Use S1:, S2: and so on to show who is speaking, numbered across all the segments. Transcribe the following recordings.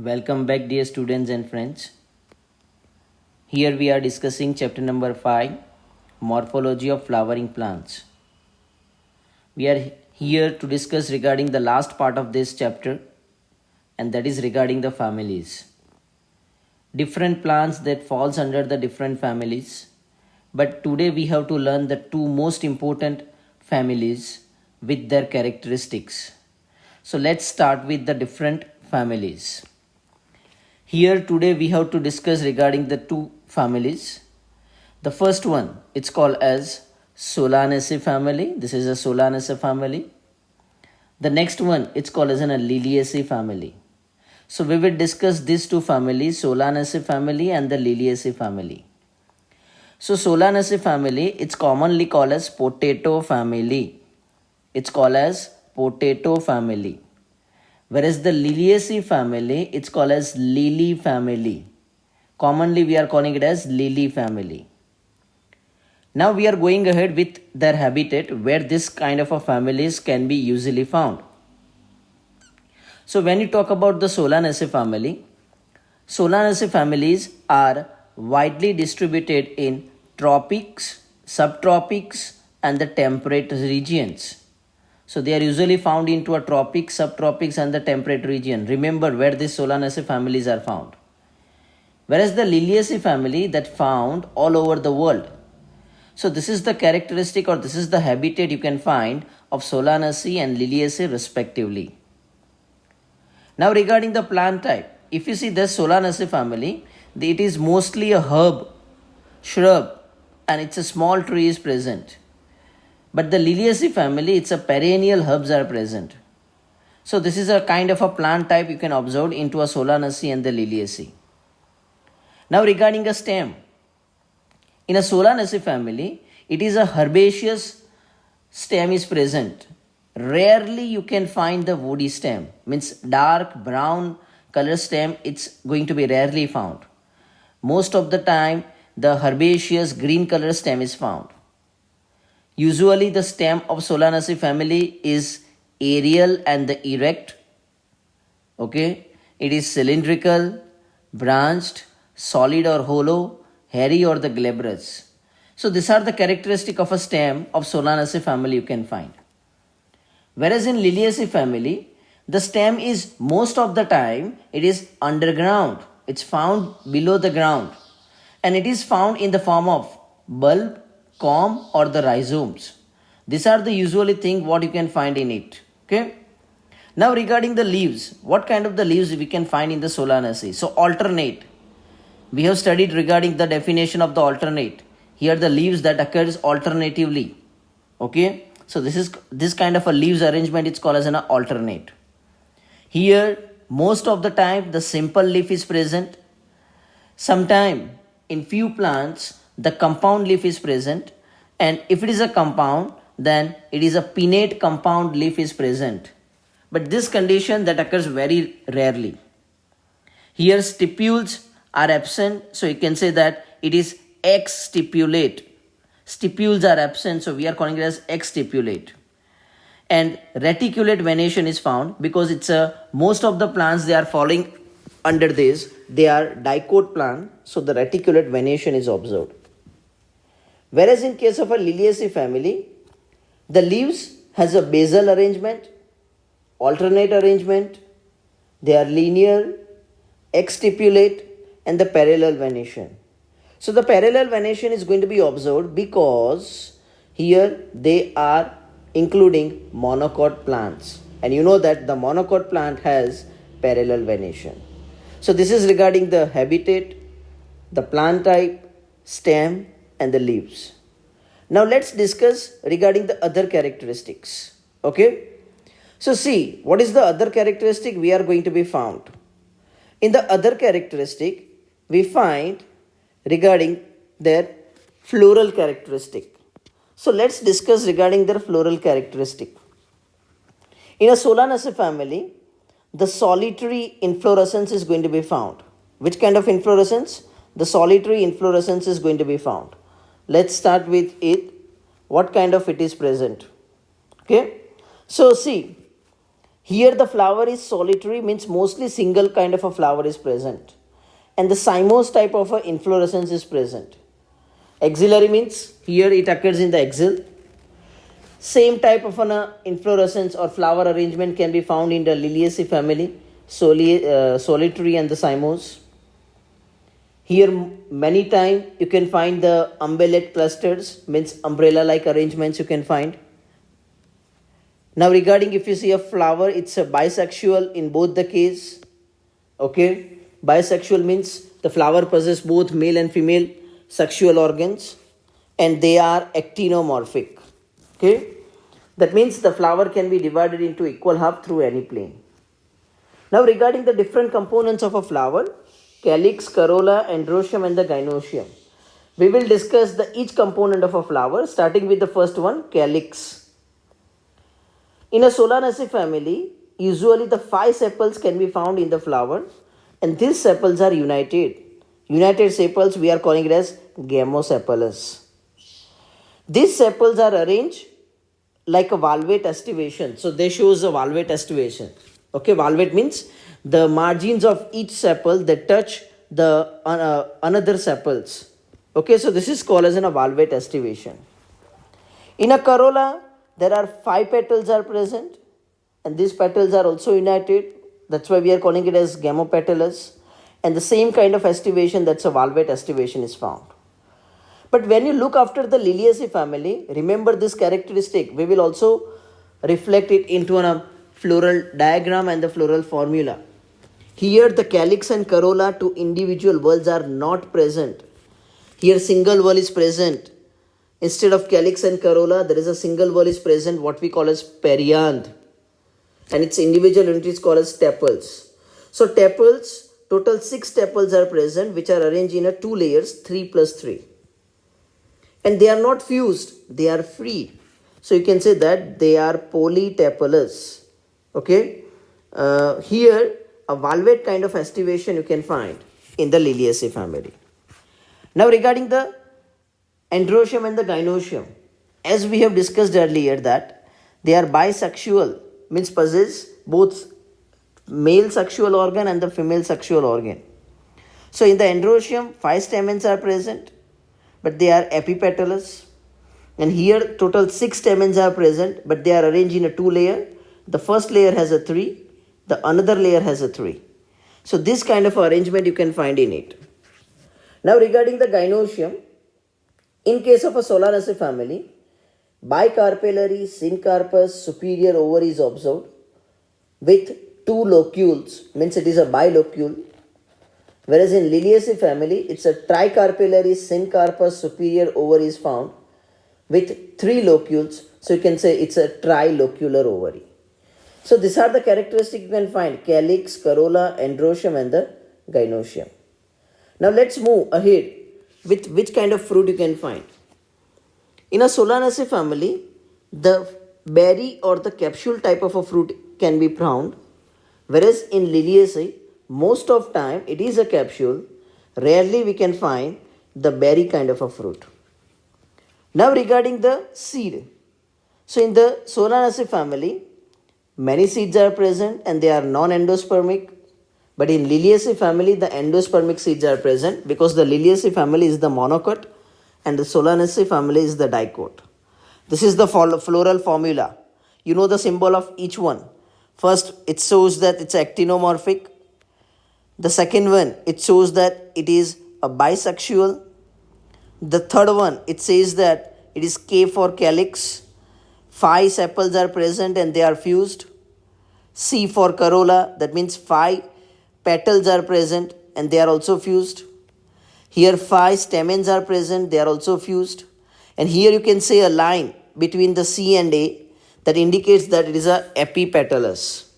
S1: Welcome back, dear students and friends. Here we are discussing chapter number 5, Morphology of Flowering Plants. We are here to discuss regarding the last part of this chapter, and that is regarding the families. Different plants that falls under the different families, but today we have to learn the two most important families with their characteristics. So let's start with the different families. Here today we have to discuss regarding the two families. The first one, it's called as Solanaceae family. This is a Solanaceae family. The next one, it's called as a Liliaceae family. So we will discuss these two families, Solanaceae family and the Liliaceae family. So Solanaceae family, it's commonly called as potato family. It's called as potato family. Whereas the Liliaceae family, it's called as lily family. Commonly we are calling it as lily family. Now we are going ahead with their habitat where this kind of a families can be usually found. So when you talk about the Solanaceae families are widely distributed in tropics, subtropics and the temperate regions. So they are usually found into a tropics, subtropics and the temperate region. Remember where these Solanaceae families are found. Whereas the Liliaceae family that found all over the world. So this is the characteristic or this is the habitat you can find of Solanaceae and Liliaceae respectively. Now regarding the plant type, if you see the Solanaceae family, it is mostly a herb, shrub and it's a small tree is present. But the Liliaceae family, it's a perennial herbs are present. So this is a kind of a plant type you can observe into a Solanaceae and the Liliaceae. Now regarding a stem, in a Solanaceae family, it is a herbaceous stem is present. Rarely you can find the woody stem, means dark brown color stem, it's going to be rarely found. Most of the time, the herbaceous green color stem is found. Usually the stem of Solanaceae family is aerial and the erect. Okay, it is cylindrical, branched, solid or hollow, hairy or the glabrous. So these are the characteristic of a stem of Solanaceae family you can find. Whereas in Liliaceae family, the stem is most of the time it is underground. It's found below the ground and it is found in the form of bulb, comb or the rhizomes. These are the usually thing what you can find in it. Okay. Now regarding the leaves, what kind of the leaves we can find in the Solanaceae? So alternate. We have studied regarding the definition of the alternate. Here the leaves that occurs alternatively. Okay. So this kind of a leaves arrangement is called as an alternate. Here most of the time the simple leaf is present. Sometime in few plants the compound leaf is present, and if it is a compound then it is a pinnate compound leaf is present, but this condition that occurs very rarely. Here stipules are absent, so you can say that it is ex-stipulate. Stipules are absent, so we are calling it as ex-stipulate. And reticulate venation is found because it's most of the plants they are falling under this, they are dicot plant, so the reticulate venation is observed. Whereas in case of a Liliaceae family, the leaves has a basal arrangement, alternate arrangement, they are linear, ex-stipulate and the parallel venation. So the parallel venation is going to be observed because here they are including monocot plants, and you know that the monocot plant has parallel venation. So this is regarding the habitat, the plant type, stem and the leaves. Now let's discuss regarding the other characteristics. Okay. So see, what is the other characteristic we are going to be found? In the other characteristic, we find regarding their floral characteristic. So let's discuss regarding their floral characteristic. In a Solanaceae family, the solitary inflorescence is going to be found. Which kind of inflorescence? The solitary inflorescence is going to be found. Let's start with it. What kind of it is present? Okay. So see, Here the flower is solitary, means mostly single kind of a flower is present. And the cymose type of a inflorescence is present. Axillary means here it occurs in the axil. Same type of an inflorescence or flower arrangement can be found in the Liliaceae family, solitary and the cymose. Here many times you can find the umbellate clusters, means umbrella like arrangements you can find. Now regarding if you see a flower, it's a bisexual in both the case. Okay, bisexual means the flower possesses both male and female sexual organs and they are actinomorphic. Okay, that means the flower can be divided into equal half through any plane. Now regarding the different components of a flower, calyx, corolla, androecium and the gynoecium. We will discuss each component of a flower, starting with the first one, calyx. In a Solanaceae family, usually the 5 sepals can be found in the flower and these sepals are united. United sepals we are calling it as gamosepalous. These sepals are arranged like a valvate estivation. So they shows a valvate estivation. Okay, valvate means the margins of each sepal that touch the another sepals. Okay, so this is called as a valvate estivation. In a corolla, there are 5 petals are present and these petals are also united. That's why we are calling it as gamopetalous. And the same kind of estivation, that's a valvate estivation, is found. But when you look after the Liliaceae family, remember this characteristic. We will also reflect it into a floral diagram and the floral formula. Here the calyx and corolla, 2 individual whorls are not present. Here single whorl is present. Instead of calyx and corolla, there is a single whorl is present, what we call as perianth. And its individual unit is called as tepals. So tepals, total 6 tepals are present, which are arranged in 2 layers, 3 plus 3. And they are not fused, they are free. So you can say that they are polytepalous. Okay. Here a valvate kind of estivation you can find in the Liliaceae family. Now regarding the androecium and the gynoecium, as we have discussed earlier that they are bisexual, means possess both male sexual organ and the female sexual organ. So in the androecium, 5 stamens are present, but they are epipetalous. And here total 6 stamens are present, but they are arranged in 2 layers. The first layer has a 3, the another layer has a 3. So this kind of arrangement you can find in it. Now regarding the gynoecium, in case of a Solanaceae family, bicarpellary syncarpous superior ovary is observed with 2 locules, means it is a bilocule. Whereas in Liliaceae family, it's a tricarpellary syncarpous superior ovary is found with 3 locules. So you can say it's a trilocular ovary. So these are the characteristics you can find: calyx, corolla, androecium and the gynoecium. Now let's move ahead with which kind of fruit you can find. In a Solanaceae family, the berry or the capsule type of a fruit can be found, whereas in Liliaceae, most of time it is a capsule. Rarely we can find the berry kind of a fruit. Now regarding the seed. So in the Solanaceae family, many seeds are present and they are non-endospermic. But in Liliaceae family, the endospermic seeds are present because the Liliaceae family is the monocot and the Solanaceae family is the dicot. This is the floral formula. You know the symbol of each one. First, it shows that it's actinomorphic. The second one, it shows that it is a bisexual. The third one, it says that it is K for calyx. 5 sepals are present and they are fused. C for corolla, that means 5 petals are present and they are also fused. Here 5 stamens are present, they are also fused. And here you can say a line between the C and A that indicates that it is a epipetalous.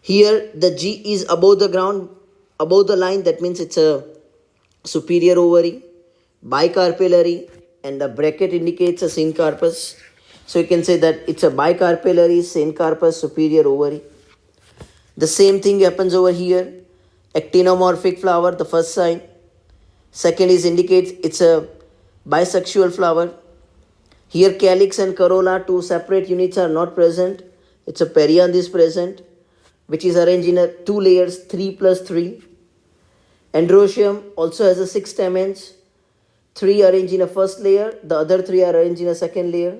S1: Here the G is above the ground, above the line, that means it's a superior ovary, bicarpellary, and the bracket indicates a syncarpous. So you can say that it's a bicarpellary syncarpous superior ovary. The same thing happens over here. Actinomorphic flower, the first sign. Second is indicates it's a bisexual flower. Here calyx and corolla, 2 separate units are not present. It's a perianth is present, which is arranged in a 2 layers, 3 plus 3. Androecium also has a 6 stamens, 3 arranged in a first layer, the other 3 are arranged in a second layer.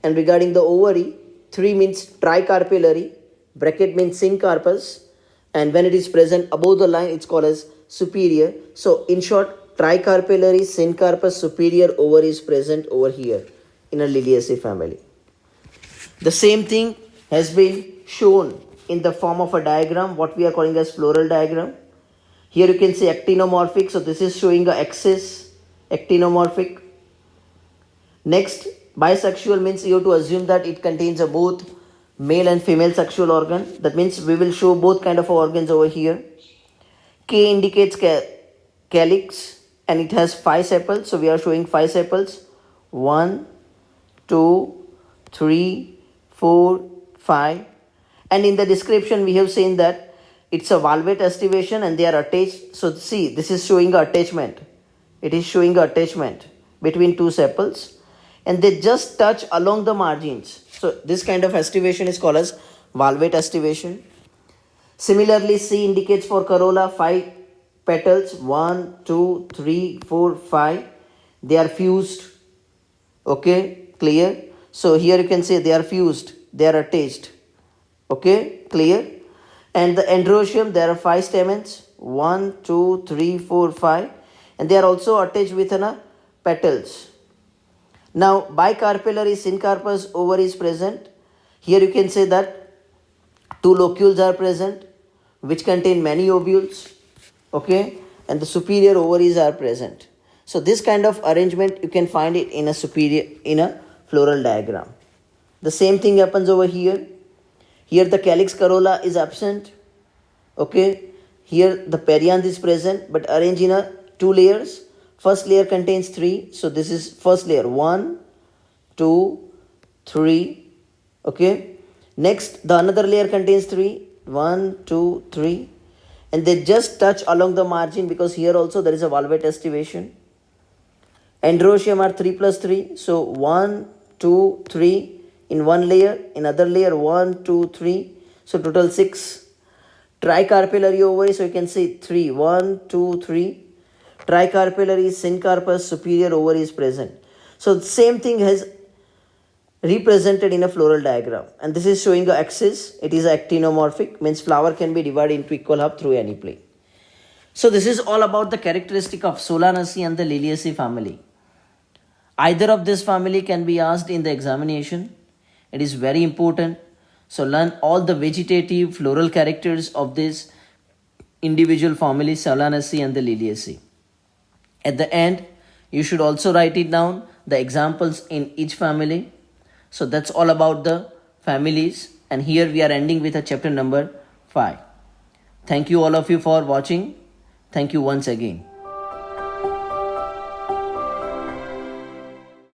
S1: And regarding the ovary, 3 means tricarpellary, bracket means syncarpus, and when it is present above the line, it's called as superior. So in short, tricarpellary, syncarpus, superior ovary is present over here in a Liliaceae family. The same thing has been shown in the form of a diagram, what we are calling as floral diagram. Here you can see actinomorphic, so this is showing a axis, actinomorphic. Next, bisexual means you have to assume that it contains a both male and female sexual organ. That means we will show both kind of organs over here. K indicates calyx and it has 5 sepals, so we are showing 5 sepals. 1, 2, 3, 4, 5. And in the description we have seen that it's a valvate estivation and they are attached. So see, this is showing a attachment. It is showing a attachment between 2 sepals and they just touch along the margins. So this kind of estivation is called as valvate estivation. Similarly, C indicates for corolla 5 petals, 1, 2, 3, 4, 5. They are fused. Okay, clear? So here you can say they are fused, they are attached. Okay, clear? And the androecium, there are 5 stamens, 1, 2, 3, 4, 5, and they are also attached with petals. Now, bicarpellary syncarpus ovary is present. Here you can say that 2 locules are present, which contain many ovules. Okay, and the superior ovaries are present. So this kind of arrangement you can find it in a floral diagram. The same thing happens over here. Here the calyx corolla is absent. Okay, here the perianth is present but arranged in a 2 layers. First layer contains 3, so this is first layer, 1, 2, 3. Okay, next the another layer contains 3, 1, 2, 3, and they just touch along the margin because here also there is a valvate estivation. Androecium are 3 plus 3, so 1, 2, 3 in one layer, in other layer 1, 2, 3, so total 6. Tricarpellary ovary, so you can see 3, 1, 2, 3. Tricarpellary syncarpus superior ovary is present. So the same thing has represented in a floral diagram, and this is showing the axis. It is actinomorphic, means flower can be divided into equal half through any plane. So this is all about the characteristic of Solanaceae and the Liliaceae family. Either of this family can be asked in the examination. It is very important. So learn all the vegetative floral characters of this individual family, Solanaceae and the Liliaceae. At the end, you should also write it down, the examples in each family. So that's all about the families. And here we are ending with a chapter number 5. Thank you all of you for watching. Thank you once again.